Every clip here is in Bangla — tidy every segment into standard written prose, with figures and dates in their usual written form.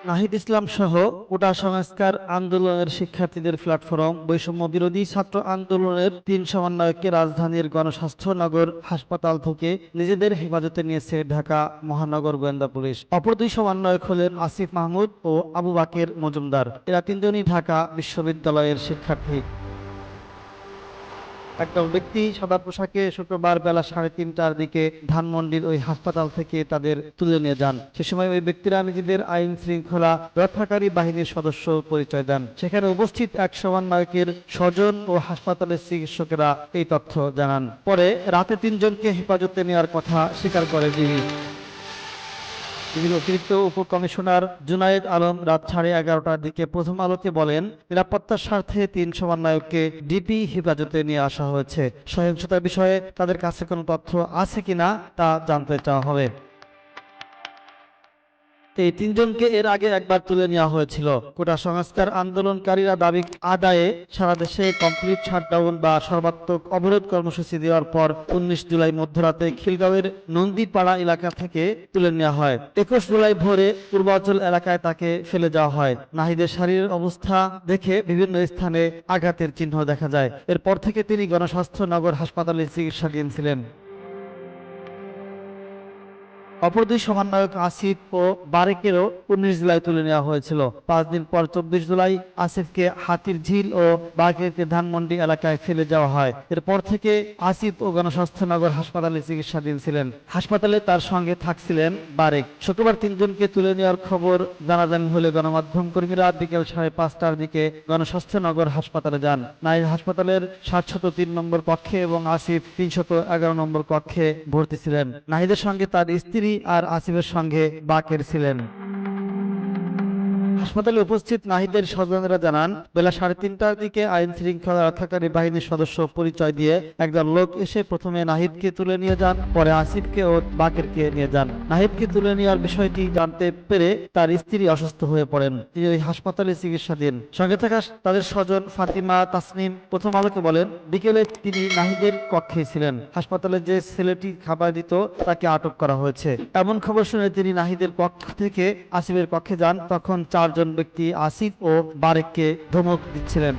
নাহিদ ইসলাম সহ কোটা সংস্কার আন্দোলনের শিক্ষার্থীদের প্ল্যাটফর্ম বৈষম্য বিরোধী ছাত্র আন্দোলনের ৩ সমন্বয়ককে রাজধানীর গণস্বাস্থ্য নগর হাসপাতাল থেকে নিজেদের হেফাজতে নিয়েছে ঢাকা মহানগর গোয়েন্দা পুলিশ। অপর ২ সমন্বয়ক হলেন আসিফ মাহমুদ ও আবু বাকের মজুমদার। এরা তিনজনই ঢাকা বিশ্ববিদ্যালয়ের শিক্ষার্থী। একদল ব্যক্তি সাদা পোশাকে শুক্রবার বেলা ৩:৩০টার দিকে ধানমন্ডির ওই হাসপাতাল থেকে তাদের তুলে নিয়ে যান। সে সময় ওই ব্যক্তিরা নিজেদের আইন শৃঙ্খলা রক্ষাকারী বাহিনীর সদস্য পরিচয় দেন। সেখানে উপস্থিত এক সমন্বয়কের স্বজন ও হাসপাতালের চিকিৎসকেরা এই তথ্য জানান। পরে রাতে ৩ জনকে হেফাজতে নেওয়ার কথা স্বীকার করে ডিবি। অতিরিক্ত উপকমিশনার জুনায়েদ আলম রাত 11:30টার দিকে প্রথম আলোকে বলেন, নিরাপত্তার স্বার্থে ৩ সমন্বয়ককে ডিবি হেফাজতে নিয়ে আসা হয়েছে। সহিংসতার বিষয়ে তাদের কাছে কোনো তথ্য আছে কিনা তা জানতে চাওয়া হবে। এই ৩ জনকে এর আগে একবার তুলে নেওয়া হয়েছিল। কোটা সংস্কার আন্দোলনকারীরা দাবি আদায়ে সারা দেশে কমপ্লিট শাটডাউন বা সর্বাত্মক অবরোধ কর্মসূচি দেওয়ার পর ১৯ জুলাই মধ্যরাতে খিলগাঁওয়ের নন্দীপাড়া এলাকা থেকে তুলে নেওয়া হয়। ২১ জুলাই ভোরে পূর্বাঞ্চল এলাকায় তাকে ফেলে যাওয়া হয়। নাহিদের শারীরিক অবস্থা দেখে বিভিন্ন স্থানে আঘাতের চিহ্ন দেখা যায়। এরপর থেকে তিনি গণস্বাস্থ্য নগর হাসপাতালে চিকিৎসাধীন ছিলেন। অপর ২ সমন্বয়ক আসিফ ও বারেকেরও ১৯ জুলাই তুলে নেওয়া হয়েছিল। ৫ দিন পর ২৪ জুলাই আসিফকে হাতিরঝিল ও বারেককে ধানমন্ডি এলাকায় ফেলে যাওয়া হয়। এরপর থেকে আসিফ ও গণস্বাস্থ্য নগর হাসপাতালে চিকিৎসাধীন ছিলেন। হাসপাতালে তার সঙ্গে থাকছিলেন বারেক। শুক্রবার ৩ জনকে তুলে নেওয়ার খবর জানাজানি হলে গণমাধ্যম কর্মীরা বিকেল ৫:৩০টার দিকে গণস্বাস্থ্য নগর হাসপাতালে যান। নাহিদ হাসপাতালের ৭০৩ নম্বর কক্ষে এবং আসিফ ৩১১ নম্বর কক্ষে ভর্তি ছিলেন। নাহিদের সঙ্গে তার স্ত্রী আর আসিফের সঙ্গে বাকের ছিলেন। হাসপাতালে উপস্থিত নাহিদের স্বজনেরা জানান, বেলা ৩:৩০টার দিকে আইন শৃঙ্খলা রক্ষাকারী বাহিনীর সদস্য পরিচয় দিয়ে একদল লোক এসে প্রথমে নাহিদকে তুলে নিয়ে যান, পরে আসিফকে ও বাকেরকে নিয়ে যান। নাহিদকে তুলে নেওয়ার বিষয়টি জানতে পেরে তার স্ত্রী অসুস্থ হয়ে পড়েন। তিনি ওই হাসপাতালে চিকিৎসাধীন। সঙ্গে থাকা তাদের স্বজন ফাতিমা তাসনিম প্রথম আলোকে বলেন, বিকেলে তিনি নাহিদের কক্ষে ছিলেন। হাসপাতালে যে ছেলেটি খাবার দিত তাকে আটক করা হয়েছে। এমন খবর শুনে তিনি নাহিদের কক্ষ থেকে আসিফের কক্ষে যান। তখন ৪ জন ব্যক্তি আসিফ ও বারেককে ধমক দিচ্ছিলেন।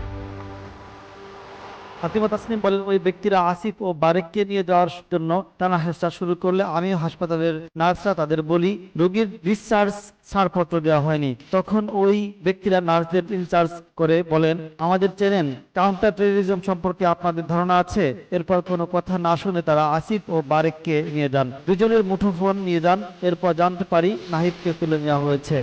ফাতিমা তাসনিম বলেন, ওই ব্যক্তিরা আসিফ ও বারেককে নিয়ে যাওয়ার জন্য টানা হেঁচড়া শুরু করলে আমিও হাসপাতালের নার্সরা তাদের বলি, রোগীর ডিসচার্জ ছাড়পত্র দেওয়া হয়নি। তখন ওই ব্যক্তিরা নার্সদের ইনচার্জ করে বলেন, আমাদের চেনেন, কাউন্টার টেররিজম সম্পর্কে আপনাদের ধারণা আছে? এরপর কোনো কথা না শুনে তারা আসিফ ও বারেককে নিয়ে যান। দুজনের মুঠোফোন নিয়ে যান। এরপর জানতে পারি নাহিদকে তুলে নেওয়া হয়েছে।